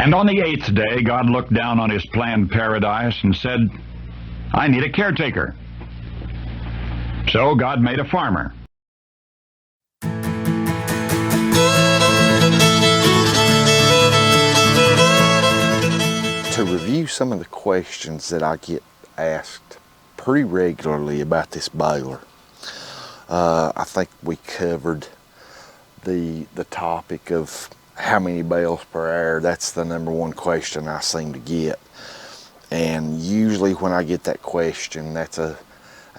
And on the 8th day, God looked down on his planned paradise and said, I need a caretaker. So God made a farmer. To review some of the questions that I get asked pretty regularly about this baler, I think we covered the topic of how many bales per hour. That's the number one question I seem to get. And usually when I get that question, that's an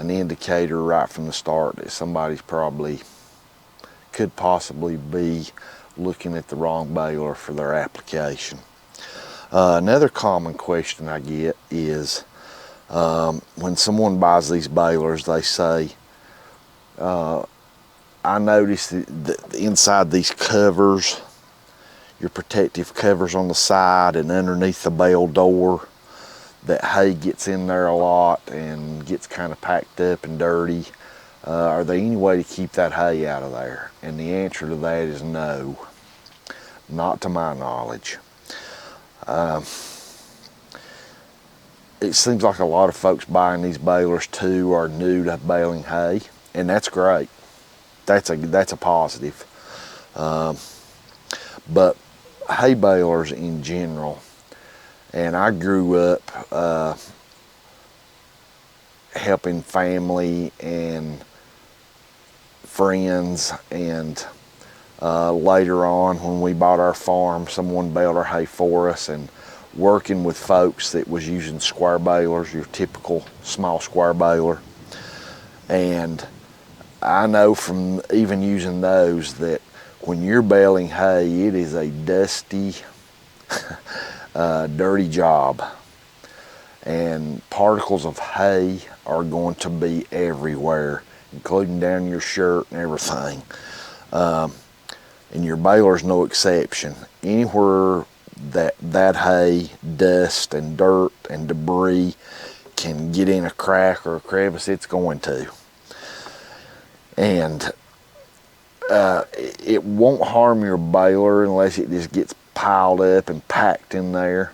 indicator right from the start that somebody's could possibly be looking at the wrong baler for their application. Another common question I get is when someone buys these balers, they say, I noticed that inside these covers, your protective covers on the side and underneath the bale door, that hay gets in there a lot and gets kind of packed up and dirty. Are there any way to keep that hay out of there? And the answer to that is no, not to my knowledge. It seems like a lot of folks buying these balers too are new to baling hay, and that's great. That's a positive. But hay balers in general, and I grew up helping family and friends, and later on when we bought our farm, someone baled our hay for us, and working with folks that was using square balers, your typical small square baler. And I know from even using those that when you're baling hay, it is a dusty, dirty job. And particles of hay are going to be everywhere, including down your shirt and everything. And your baler's no exception. Anywhere that hay, dust and dirt and debris can get in a crack or a crevice, it's going to. And it won't harm your baler unless it just gets piled up and packed in there.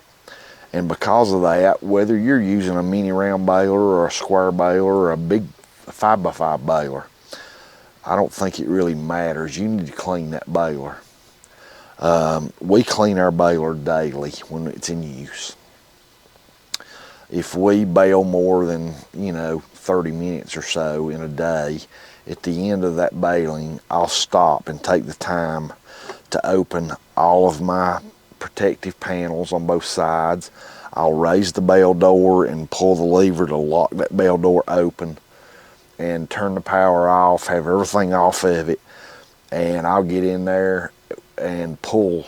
And because of that, whether you're using a mini round baler or a square baler or a big 5x5 baler, I don't think it really matters. You need to clean that baler. We clean our baler daily when it's in use. If we bale more than 30 minutes or so in a day, at the end of that baling, I'll stop and take the time to open all of my protective panels on both sides. I'll raise the bale door and pull the lever to lock that bale door open and turn the power off, have everything off of it, and I'll get in there and pull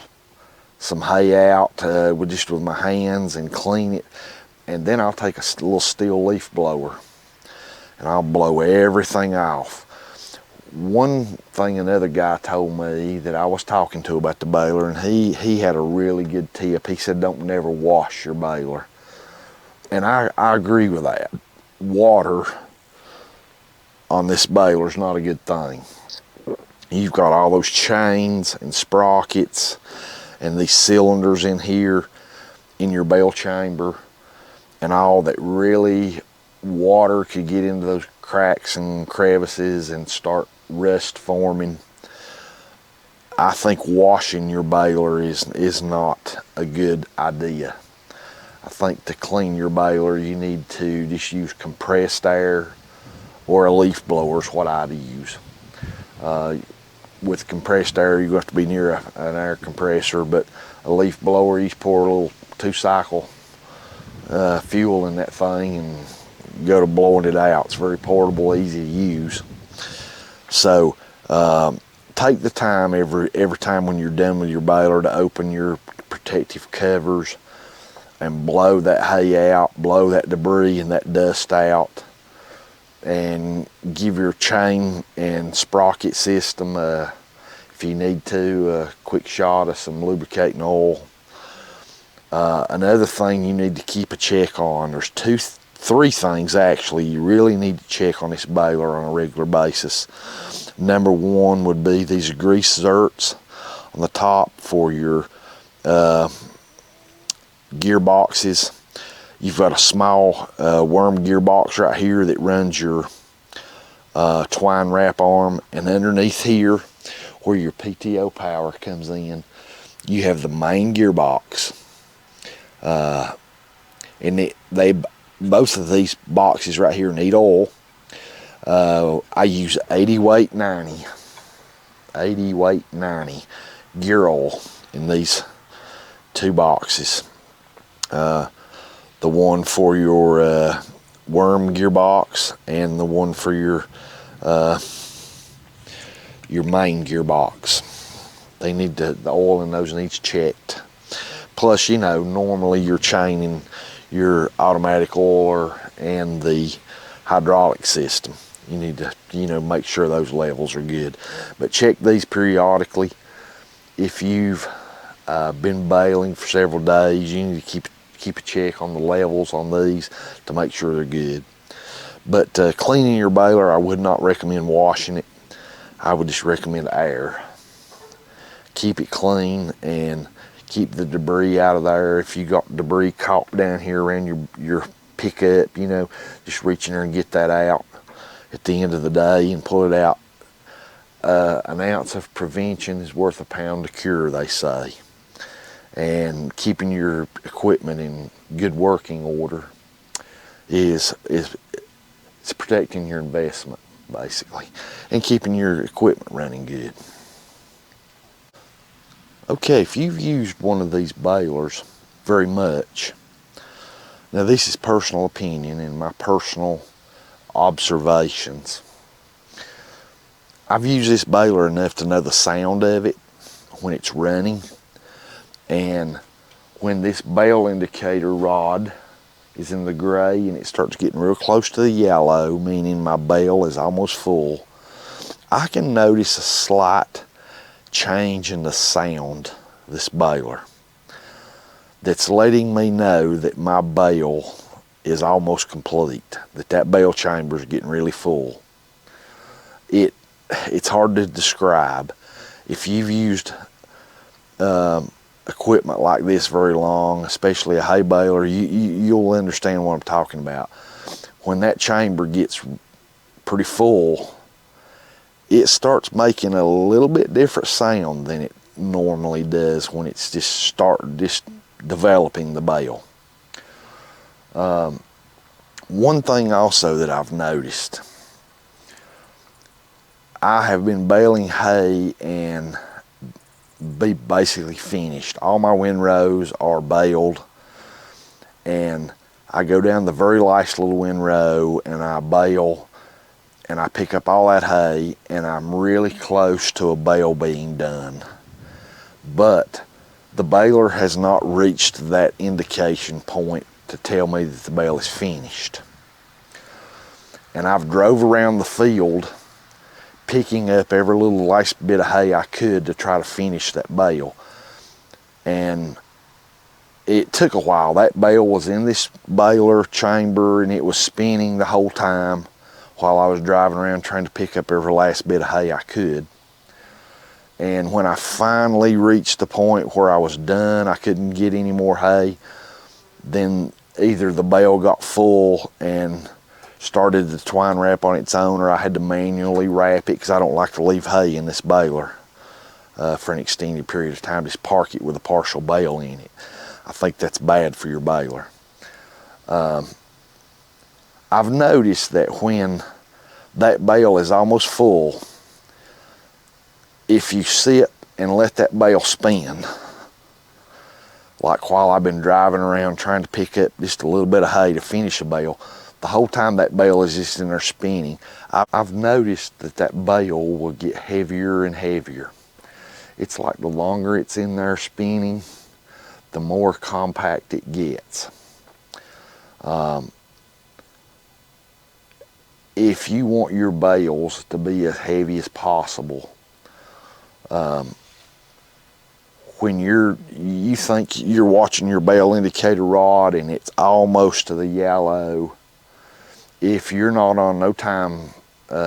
some hay out with my hands and clean it. And then I'll take a little steel leaf blower and I'll blow everything off. One thing another guy told me that I was talking to about the baler, and he had a really good tip. He said, don't never wash your baler. And I agree with that. Water on this baler is not a good thing. You've got all those chains and sprockets and these cylinders in here in your bale chamber, and all that really water could get into those cracks and crevices and start rust forming. I think washing your baler is not a good idea. I think to clean your baler, you need to just use compressed air or a leaf blower is what I'd use. With compressed air, you're going to have to be near an air compressor, but a leaf blower, you just pour a little 2-cycle fuel in that thing and go to blowing it out. It's very portable, easy to use. So take the time every time when you're done with your baler to open your protective covers and blow that hay out, blow that debris and that dust out, and give your chain and sprocket system, if you need to, a quick shot of some lubricating oil. Another thing you need to keep a check on, there's three things actually you really need to check on this baler on a regular basis. Number one would be these grease zerks on the top for your gearboxes. You've got a small worm gearbox right here that runs your twine wrap arm, and underneath here where your PTO power comes in, you have the main gearbox. And both of these boxes right here need oil. I use 80 weight 90 gear oil in these two boxes. The one for your worm gearbox and the one for your main gearbox. They need the oil in those needs checked. Plus, you know, normally you're chaining your automatic oiler and the hydraulic system. You need to, you know, make sure those levels are good. But check these periodically. If you've been baling for several days, you need to keep a check on the levels on these to make sure they're good. But cleaning your baler, I would not recommend washing it. I would just recommend air. Keep it clean and keep the debris out of there. If you got debris caught down here around your pickup, you know, just reach in there and get that out at the end of the day and pull it out. An ounce of prevention is worth a pound of cure, they say. And keeping your equipment in good working order is protecting your investment, basically, and keeping your equipment running good. Okay, if you've used one of these balers very much, now this is personal opinion and my personal observations. I've used this baler enough to know the sound of it when it's running, and when this bale indicator rod is in the gray and it starts getting real close to the yellow, meaning my bale is almost full, I can notice a slight change in the sound of this baler that's letting me know that my bale is almost complete, that bale chamber is getting really full. It's hard to describe. If you've used equipment like this very long, especially a hay baler, you'll understand what I'm talking about. When that chamber gets pretty full, it starts making a little bit different sound than it normally does when it's just developing the bale. One thing also that I've noticed, I have been baling hay and be basically finished. All my windrows are baled, and I go down the very last little windrow and I bale and I pick up all that hay, and I'm really close to a bale being done. But the baler has not reached that indication point to tell me that the bale is finished. And I've drove around the field picking up every little last bit of hay I could to try to finish that bale. And it took a while. That bale was in this baler chamber and it was spinning the whole time while I was driving around trying to pick up every last bit of hay I could. And when I finally reached the point where I was done, I couldn't get any more hay, then either the bale got full and started the twine wrap on its own, or I had to manually wrap it because I don't like to leave hay in this baler for an extended period of time. Just park it with a partial bale in it. I think that's bad for your baler. I've noticed that when that bale is almost full, if you sit and let that bale spin, like while I've been driving around trying to pick up just a little bit of hay to finish a bale, the whole time that bale is just in there spinning, I've noticed that bale will get heavier and heavier. It's like the longer it's in there spinning, the more compact it gets. If you want your bales to be as heavy as possible, when you think you're watching your bale indicator rod and it's almost to the yellow, if you're not on no time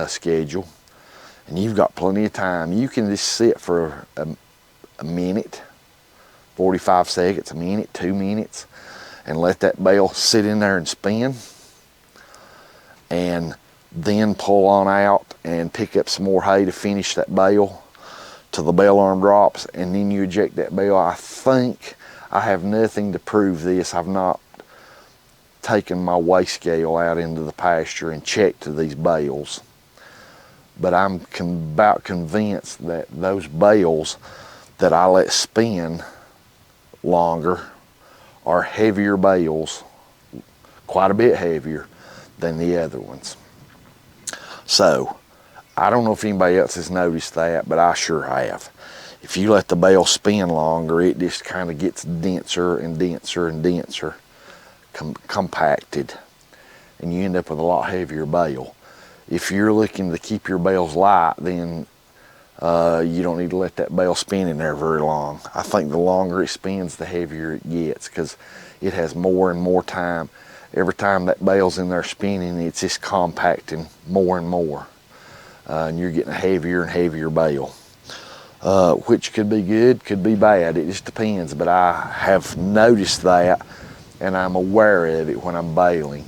schedule and you've got plenty of time, you can just sit for a minute, 45 seconds, a minute, 2 minutes, and let that bale sit in there and spin, and then pull on out and pick up some more hay to finish that bale till the bale arm drops, and then you eject that bale. I think, I have nothing to prove this, I've not taken my weigh scale out into the pasture and checked these bales, but I'm about convinced that those bales that I let spin longer are heavier bales, quite a bit heavier than the other ones. So I don't know if anybody else has noticed that, but I sure have. If you let the bale spin longer, it just kind of gets denser and denser and denser, compacted, and you end up with a lot heavier bale. If you're looking to keep your bales light, then you don't need to let that bale spin in there very long. I think the longer it spins, the heavier it gets, because it has more and more time. Every time that bale's in there spinning, it's just compacting more and more. And you're getting a heavier and heavier bale, which could be good, could be bad. It just depends. But I have noticed that, and I'm aware of it when I'm baling,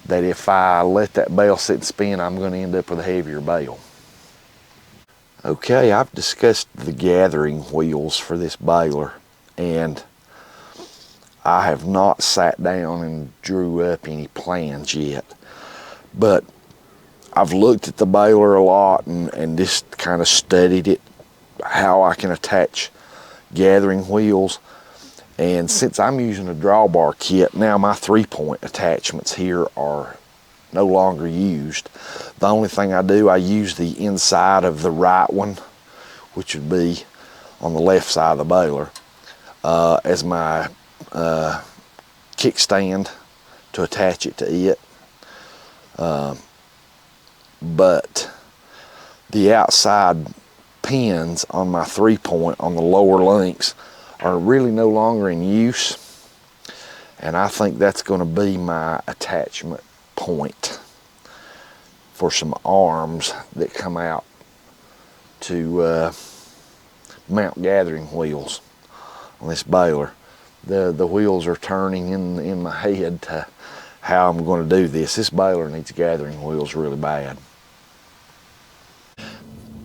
that if I let that bale sit and spin, I'm going to end up with a heavier bale. Okay, I've discussed the gathering wheels for this baler, and I have not sat down and drew up any plans yet, but I've looked at the baler a lot and just kind of studied it, how I can attach gathering wheels. And since I'm using a drawbar kit, now my 3-point attachments here are no longer used. The only thing I do, I use the inside of the right one, which would be on the left side of the baler, as my kickstand to attach it to it. But the outside pins on my 3-point on the lower links are really no longer in use, and I think that's going to be my attachment point for some arms that come out to mount gathering wheels on this baler. The wheels are turning in my head to how I'm going to do this. This baler needs gathering wheels really bad.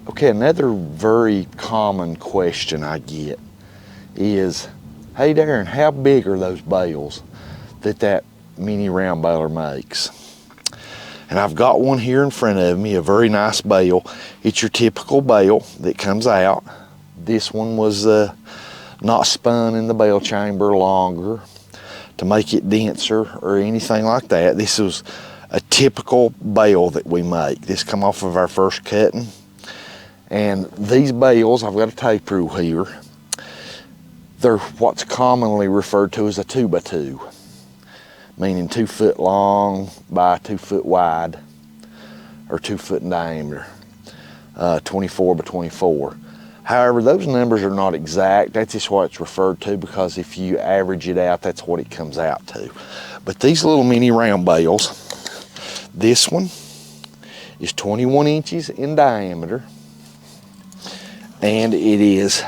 Okay, another very common question I get is, hey Darren, how big are those bales that mini round baler makes? And I've got one here in front of me, a very nice bale. It's your typical bale that comes out. This one was not spun in the bale chamber longer to make it denser or anything like that. This was a typical bale that we make. This come off of our first cutting. And these bales, I've got a tape rule here. They're what's commonly referred to as a 2x2, meaning 2 foot long by 2 foot wide, or 2 foot in diameter, 24 by 24. However, those numbers are not exact. That's just what it's referred to, because if you average it out, that's what it comes out to. But these little mini round bales, this one is 21 inches in diameter, and it is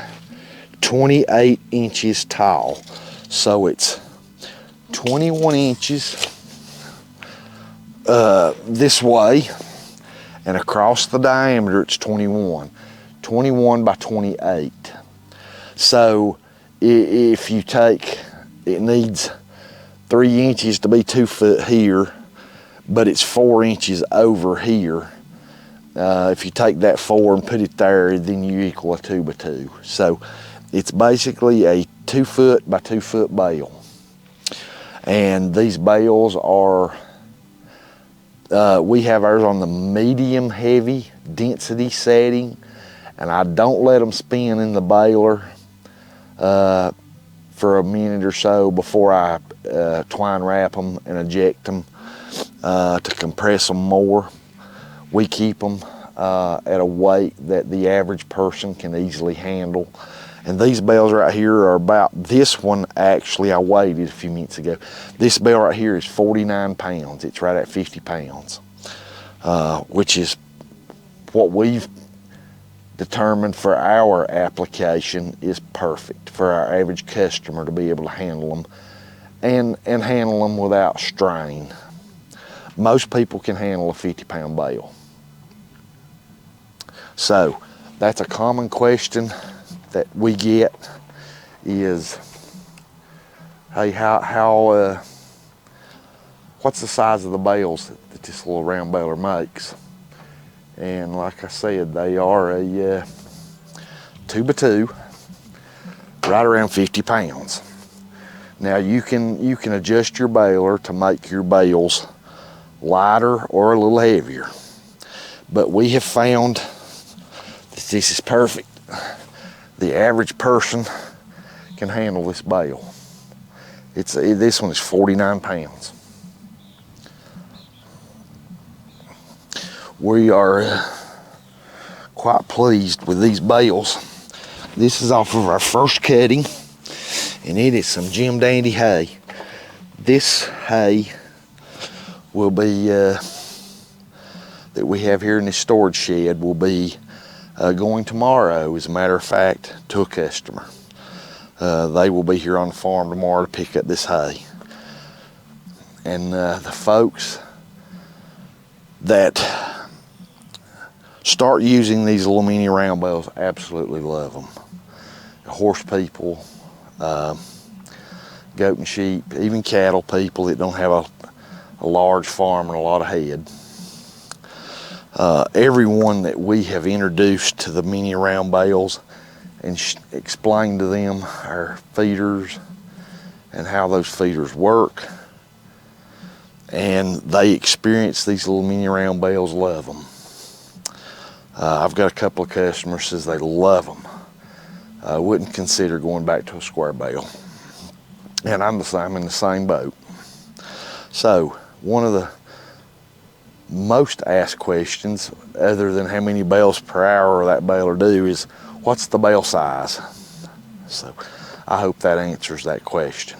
28 inches tall. So it's 21 inches this way, and across the diameter it's 21 by 28. So if you take, it needs 3 inches to be 2 foot here, but it's 4 inches over here. If you take that 4 and put it there, then you equal a 2x2. So it's basically a 2 foot by 2 foot bale. And these bales are, we have ours on the medium heavy density setting, and I don't let them spin in the baler for a minute or so before I twine wrap them and eject them to compress them more. We keep them at a weight that the average person can easily handle. And these bales right here are about, this one actually I weighed it a few minutes ago. This bale right here is 49 pounds. It's right at 50 pounds, which is what we've determined for our application is perfect for our average customer to be able to handle them and handle them without strain. Most people can handle a 50-pound bale. So that's a common question that we get is, hey, what's the size of the bales that this little round baler makes? And like I said, they are a 2x2, right around 50 pounds. Now you can adjust your baler to make your bales lighter or a little heavier. But we have found that this is perfect. The average person can handle this bale. This one is 49 pounds. We are quite pleased with these bales. This is off of our first cutting, and it is some Jim Dandy hay. This hay will be, that we have here in this storage shed, will be going tomorrow, as a matter of fact, to a customer. They will be here on the farm tomorrow to pick up this hay. And the folks that start using these little mini round bales absolutely love them. Horse people, goat and sheep, even cattle people that don't have a large farm and a lot of head. Everyone that we have introduced to the mini round bales and explained to them our feeders and how those feeders work, and they experience these little mini round bales, love them. I've got a couple of customers says they love them. I wouldn't consider going back to a square bale. And I'm in the same boat. So one of the most asked questions, other than how many bales per hour that baler do, is what's the bale size? So I hope that answers that question.